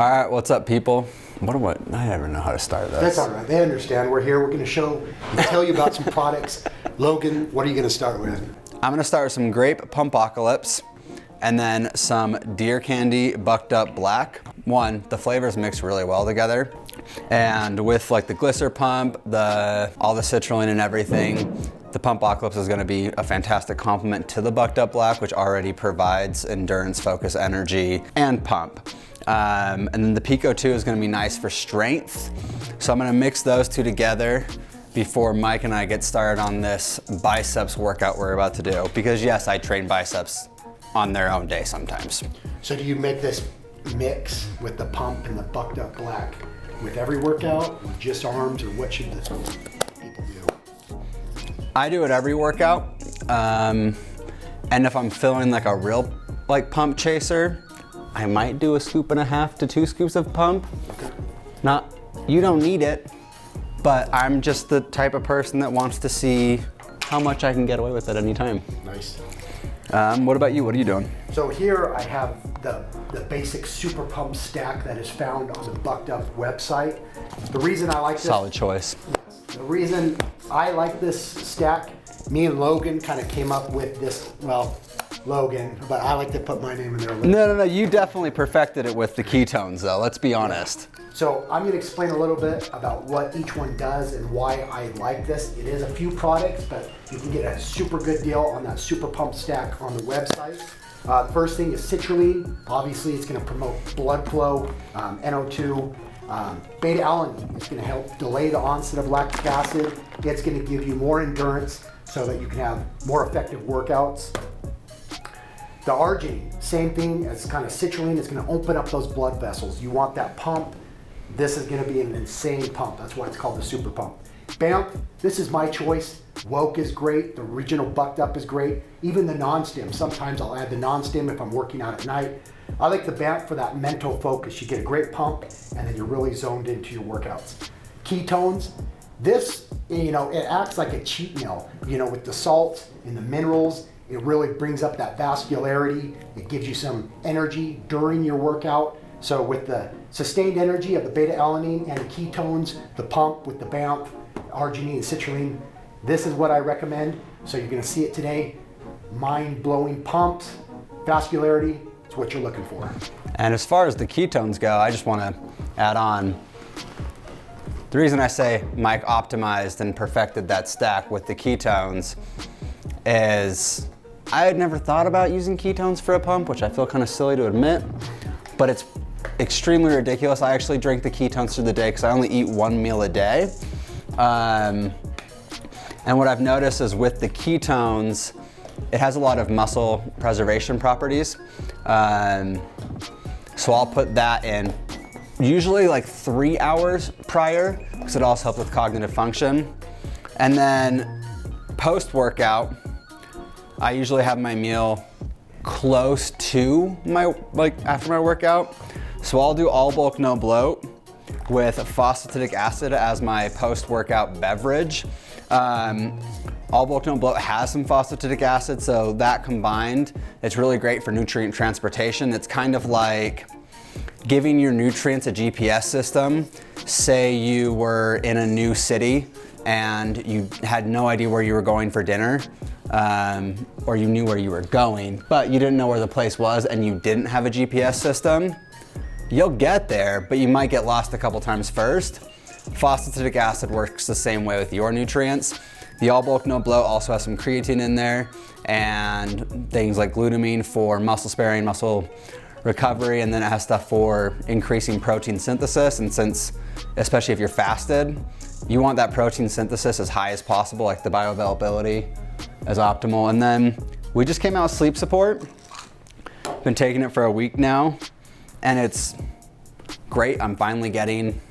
All right, what's up, people? I never know how to start this. That's all right. They understand. We're here. We're going to tell you about some products. Logan, what are you going to start with? I'm going to start with some grape pumpocalypse and then some deer candy bucked up black. One, the flavors mix really well together. And with like the glycer pump, all the citrulline and everything, the pumpocalypse is going to be a fantastic complement to the bucked up black, which already provides endurance, focus, energy, and pump. And then the Pico 2 is going to be nice for strength. So I'm going to mix those two together before Mike and I get started on this biceps workout we're about to do. Because yes, I train biceps on their own day sometimes. So do you make this mix with the pump and the bucked up black with every workout, with just arms, or what should the people do? I do it every workout. And if I'm feeling like a real pump chaser, I might do 1.5 scoops to 2 scoops of pump. Okay. You don't need it, but I'm just the type of person that wants to see how much I can get away with at any time. Nice. What about you? What are you doing? So here I have the basic super pump stack that is found on the Bucked Up website. The reason I like this. Solid choice. The reason I like this stack, me and Logan kind of came up with this, Logan, but I like to put my name in there. No, you definitely perfected it with the ketones though, let's be honest. So I'm gonna explain a little bit about what each one does and why I like this. It is a few products, but you can get a super good deal on that super pump stack on the website. The first thing is citrulline. Obviously it's gonna promote blood flow, NO2. Beta-alanine is gonna help delay the onset of lactic acid. It's gonna give you more endurance so that you can have more effective workouts. The arginine, same thing as kind of citrulline, is going to open up those blood vessels. You want that pump. This is going to be an insane pump. That's why it's called the super pump. BAMF, this is my choice. Woke is great. The original bucked up is great. Even the non-stim. Sometimes I'll add the non-stim if I'm working out at night. I like the BAMF for that mental focus. You get a great pump and then you're really zoned into your workouts. Ketones, this, it acts like a cheat meal, with the salt and the minerals. It really brings up that vascularity. It gives you some energy during your workout. So with the sustained energy of the beta-alanine and the ketones, the pump with the BAMF, arginine, and citrulline, this is what I recommend. So you're gonna see it today. Mind-blowing pumps, vascularity, it's what you're looking for. And as far as the ketones go, I just wanna add on, the reason I say Mike optimized and perfected that stack with the ketones is I had never thought about using ketones for a pump, which I feel kind of silly to admit, but it's extremely ridiculous. I actually drink the ketones through the day because I only eat 1 meal a day. And what I've noticed is with the ketones, it has a lot of muscle preservation properties. So I'll put that in usually like 3 hours prior because it also helps with cognitive function. And then post-workout, I usually have my meal close to after my workout. So I'll do all bulk, no bloat with phosphatidic acid as my post-workout beverage. All bulk, no bloat has some phosphatidic acid, so that combined, it's really great for nutrient transportation. It's kind of like giving your nutrients a GPS system. Say you were in a new city and you had no idea where you were going for dinner, or you knew where you were going, but you didn't know where the place was and you didn't have a GPS system, you'll get there, but you might get lost a couple times first. Phosphatidic acid works the same way with your nutrients. The all bulk, no bloat also has some creatine in there and things like glutamine for muscle sparing, muscle recovery, and then it has stuff for increasing protein synthesis. And since, especially if you're fasted, you want that protein synthesis as high as possible, like the bioavailability as optimal. And then we just came out with sleep support. Been taking it for a week now and it's great. I'm finally getting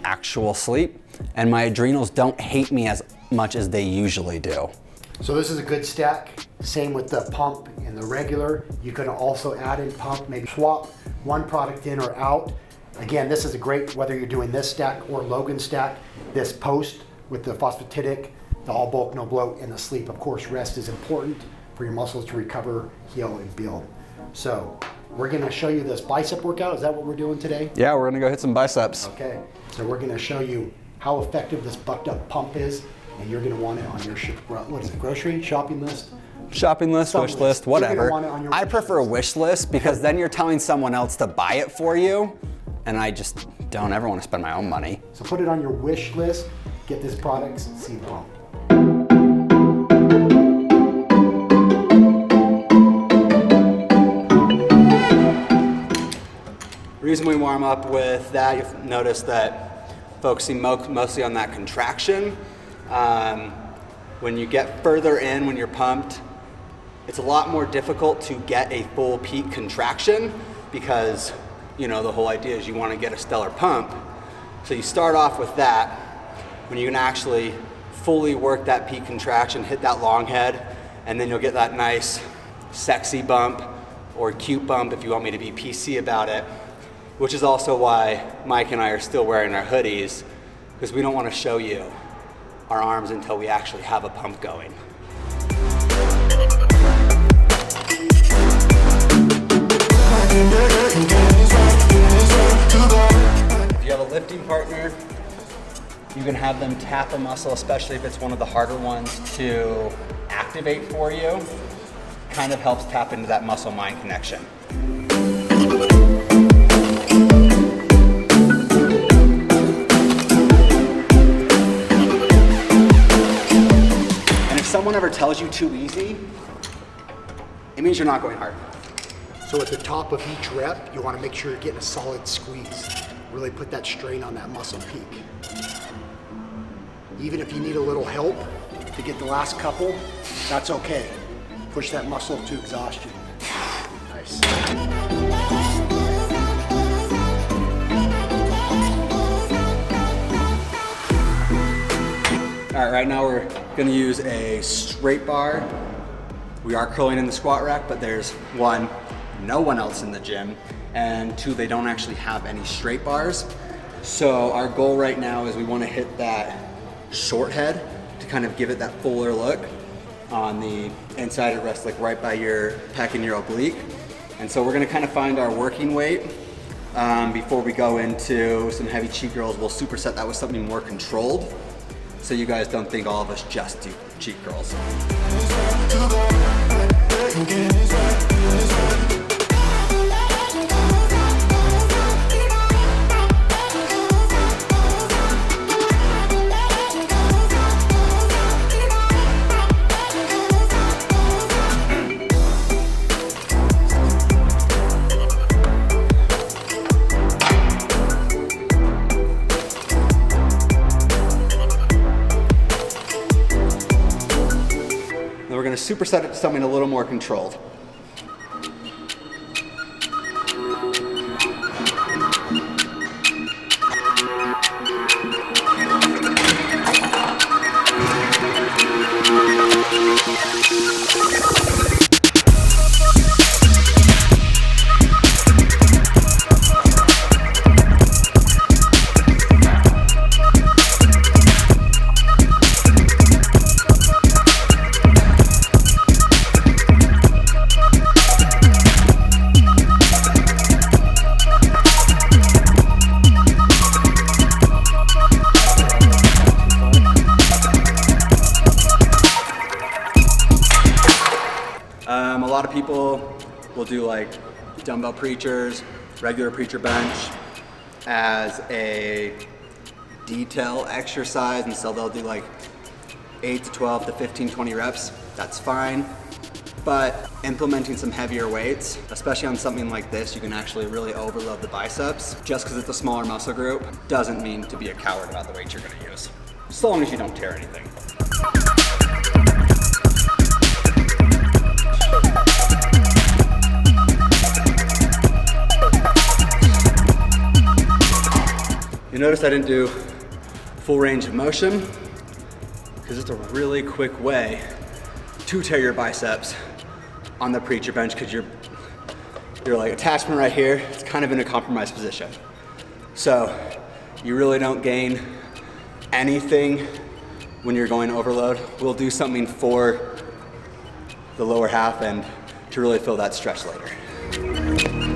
actual sleep and my adrenals don't hate me as much as they usually do. So this is a good stack. Same with the pump and the regular. You can also add in pump, maybe swap one product in or out. Again, this is a great, whether you're doing this stack or Logan stack, this post with the phosphatidic, the all bulk, no bloat, and the sleep. Of course, rest is important for your muscles to recover, heal, and build. So We're gonna show you this bicep workout. Is that what we're doing today? Yeah, we're gonna go hit some biceps. Okay, so we're gonna show you how effective this bucked up pump is, and you're gonna want it on your, what is it, grocery, shopping list? Shopping list, wish list, whatever. I prefer a wish list because then you're telling someone else to buy it for you, and I just don't ever want to spend my own money. So put it on your wish list, get this product, see the pump. The reason we warm up with that, you'll notice that focusing mostly on that contraction. When you get further in, when you're pumped, it's a lot more difficult to get a full peak contraction because, you know, the whole idea is you want to get a stellar pump. So you start off with that when you can actually fully work that peak contraction, hit that long head, and then you'll get that nice sexy bump or cute bump if you want me to be PC about it, which is also why Mike and I are still wearing our hoodies, because we don't want to show you our arms until we actually have a pump going. If you have a lifting partner, you can have them tap a muscle, especially if it's one of the harder ones to activate for you. Kind of helps tap into that muscle-mind connection. And if someone ever tells you too easy, it means you're not going hard. So at the top of each rep, you want to make sure you're getting a solid squeeze. Really put that strain on that muscle peak. Even if you need a little help to get the last couple, that's okay. Push that muscle to exhaustion. Nice. All right, right now we're gonna use a straight bar. We are curling in the squat rack, but there's one, no one else in the gym, and two, they don't actually have any straight bars. So our goal right now is we wanna hit that short head to kind of give it that fuller look. On the inside, it rests like right by your pec and your oblique. And so we're gonna kind of find our working weight before we go into some heavy cheat girls. We'll superset that with something more controlled, so you guys don't think all of us just do cheat girls. We're going to superset it to something a little more controlled. A lot of people will do like dumbbell preachers, regular preacher bench as a detail exercise, and so they'll do like 8 to 12 to 15, 20 reps. That's fine. But implementing some heavier weights, especially on something like this, you can actually really overload the biceps. Just because it's a smaller muscle group doesn't mean to be a coward about the weight you're gonna use, so long as you don't tear anything. You notice I didn't do full range of motion because it's a really quick way to tear your biceps on the preacher bench, because your like attachment right here, it's kind of in a compromised position. So you really don't gain anything when you're going overload. We'll do something for the lower half and to really feel that stretch later.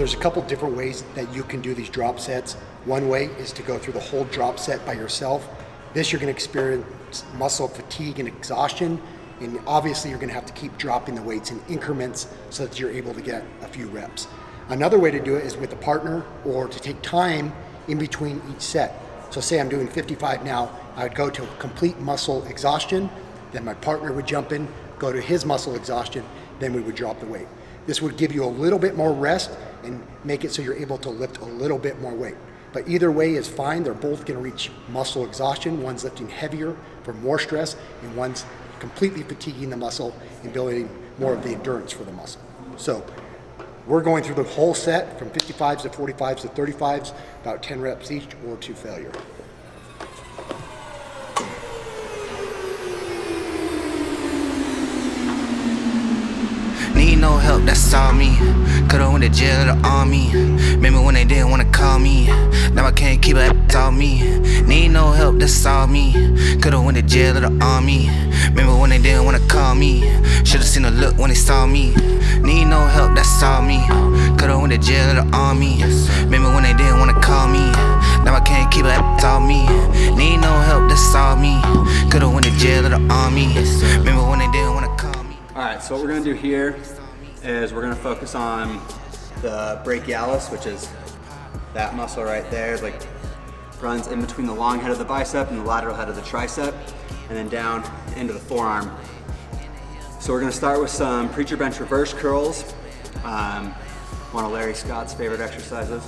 there's a couple different ways that you can do these drop sets. One way is to go through the whole drop set by yourself. This, you're gonna experience muscle fatigue and exhaustion, and obviously you're gonna have to keep dropping the weights in increments so that you're able to get a few reps. Another way to do it is with a partner, or to take time in between each set. So say I'm doing 55 now, I would go to complete muscle exhaustion, then my partner would jump in, go to his muscle exhaustion, then we would drop the weight. This would give you a little bit more rest and make it so you're able to lift a little bit more weight. But either way is fine. They're both gonna reach muscle exhaustion. One's lifting heavier for more stress, and one's completely fatiguing the muscle and building more of the endurance for the muscle. So we're going through the whole set from 55s to 45s to 35s, about 10 reps each or to failure. Need no help, that's all me. Could've went to jail or the army. Remember when they didn't wanna call me. Now I can't keep it, that's all me. Need no help, that's all me. Could've went to jail or the army. Remember when they didn't wanna call me. Should've seen a look when they saw me. Need no help, that's all me. Could've went to jail or the army. Remember when they didn't wanna call me. Now I can't keep it, that's all me. Need no help, that's all me. Could've went to jail or the army. Remember when they didn't wanna call me. All right, so what we're gonna do here is we're gonna focus on the brachialis, which is that muscle right there, like runs in between the long head of the bicep and the lateral head of the tricep, and then down into the forearm. So we're gonna start with some preacher bench reverse curls, one of Larry Scott's favorite exercises,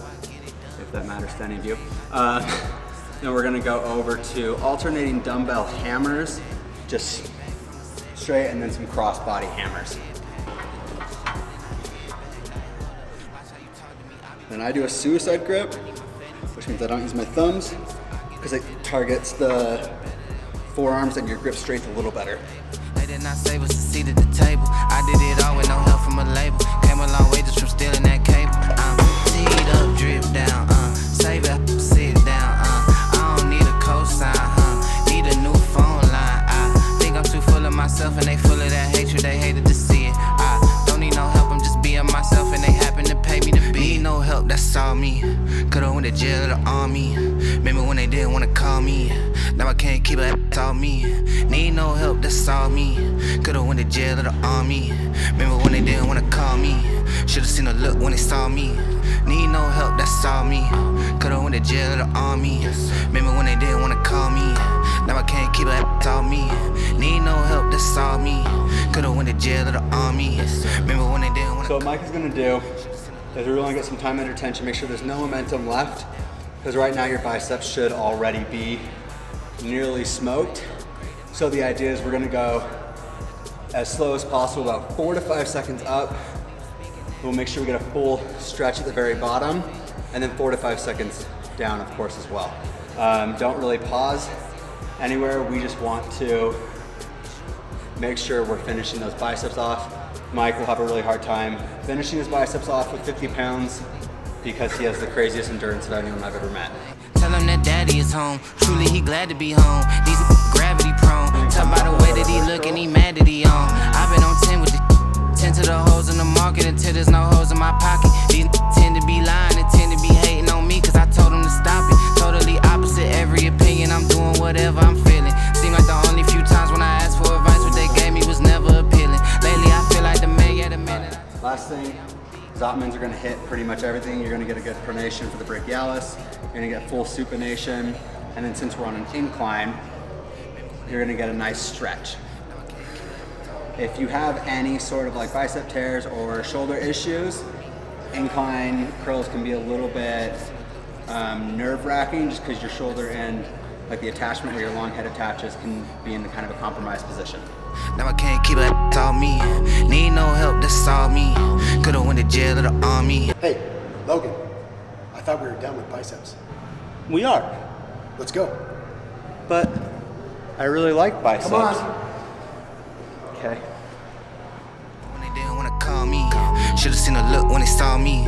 if that matters to any of you. Then we're gonna go over to alternating dumbbell hammers, just straight, and then some cross-body hammers. Then I do a suicide grip, which means I don't use my thumbs because it targets the forearms and your grip strength a little better. They did not save us a seat at the table. I did it all with no help from a label. Came a long way just from stealing that cable. Teed up, drip down, save it, sit down, I don't need a cosign, need a new phone line. I think I'm too full of myself and they full of that hatred, they hated to see it. I don't need no help, I'm just being myself and they happen to pay me to be. Need no help, that's all me. Could've went to jail or the army. Remember when they didn't wanna call me. Now I can't keep it, that's all me. Need no help, that's all me. Could've went to jail or the army. Remember when they didn't wanna call me. Should've seen a look when they saw me. Need no help, that's all me. Could've went to jail or the army. Remember when they didn't wanna call me. Now I can't keep it, that's all me. Need no help, that's all me. Could've went to jail or the army. Remember when they didn't wanna. So what Mike is gonna do is we want to get some time under tension, make sure there's no momentum left, because right now your biceps should already be nearly smoked. So the idea is we're gonna go as slow as possible, about 4 to 5 seconds up. We'll make sure we get a full stretch at the very bottom, and then 4 to 5 seconds down, of course, as well. Don't really pause anywhere. We just want to make sure we're finishing those biceps off. Mike will have a really hard time finishing his biceps off with 50 pounds because he has the craziest endurance of anyone I've ever met. Tell him that daddy is home. Truly, he glad to be home. These gravity prone. Tell by the way that he look and he mad that he on. I've been on 10 with the 10 to the hoes in the market until there's no hoes in my pocket. These tend to be lying and tend to be hating on me cause I told them to stop it. Totally opposite every opinion. I'm doing whatever I'm feeling. Seem like the only few times when I asked for advice, what they gave me was never appealing. Lately, I feel like the man at a minute. Last thing, Zotmans are gonna hit pretty much everything. You're gonna get a good pronation for the brachialis. You're gonna get full supination. And then since we're on an incline, you're gonna get a nice stretch. If you have any sort of like bicep tears or shoulder issues, incline curls can be a little bit nerve-wracking just because your shoulder and like the attachment where your long head attaches can be in the kind of a compromised position. Now I can't keep it, that's all me. Need no help, that's all me. Could've went to jail or the army. Hey, Logan, I thought we were done with biceps. We are, Let's go. but I really like biceps. Come on. Okay. When they didn't wanna call me. Should've seen a look when they saw me.